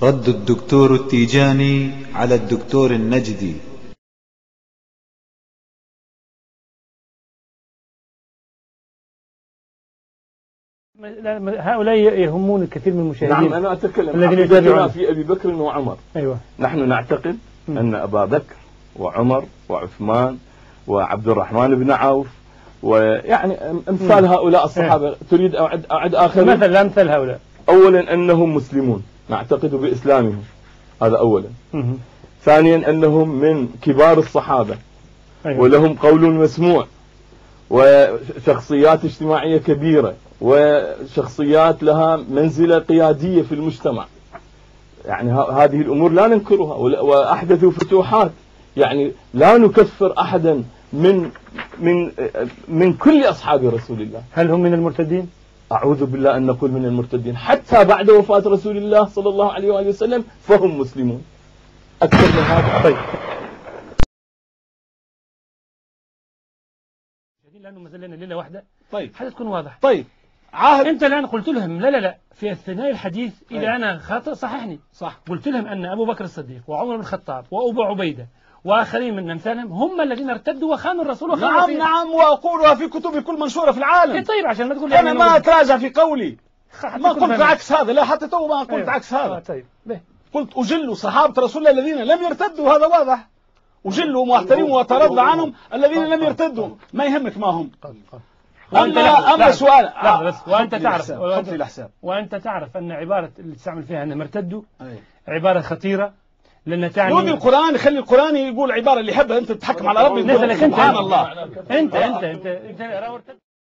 رد الدكتور التيجاني على الدكتور النجدي. هؤلاء يهمون الكثير من المشاهدين. نعم، أنا أتكلم عقيدتنا في أبي بكر وعمر. أيوة. نحن نعتقد أن أبا بكر وعمر وعثمان وعبد الرحمن بن عوف ويعني أمثال هؤلاء الصحابة. تريد أعد آخرين؟ مثلا أمثال هؤلاء. أولا أنهم مسلمون، نعتقد بإسلامهم، هذا أولا. ثانيا أنهم من كبار الصحابة. أيوة. ولهم قول مسموع وشخصيات اجتماعية كبيرة وشخصيات لها منزلة قيادية في المجتمع. يعني هذه الأمور لا ننكرها، وأحدثوا فتوحات. يعني لا نكفر أحدا من كل أصحاب رسول الله. هل هم من المرتدين؟ أعوذ بالله أن نقول من المرتدين. حتى بعد وفاة رسول الله صلى الله عليه وآله وسلم فهم مسلمون. أكثر من هذا. طيب. لأنه ما زلنا ليلة واحدة. طيب. حتى تكون واضح. طيب. أنت الآن قلت لهم لا في أثناء الحديث إذا أنا خاطئ صححني. صح. قلت لهم أن أبو بكر الصديق وعمر بن الخطاب وأبو عبيدة وآخرين من أمثالهم هم الذين ارتدوا وخانوا الرسول وخانوا نعم وأقولها في كتب كل منشورة في العالم. طيب عشان ما تقول أنا ما أتراجع في قولي، ما قلت عكس هذا، لا حتى تو ما قلت عكس هذا. طيب. قلت أجل صحابة رسول الله الذين لم يرتدوا، هذا واضح. أجلهم واحترموا وأترضى عنهم الذين لم يرتدوا، ما يهمك ما هم. أما سؤال وأنت تعرف أن عبارة اللي تستعمل فيها أنهم ارتدوا عبارة خطيرة، لأن تعني يودي القرآن، يخلي القرآن يقول عبارة اللي يحبها. أنت تتحكم على ربي. سبحان الله. أنت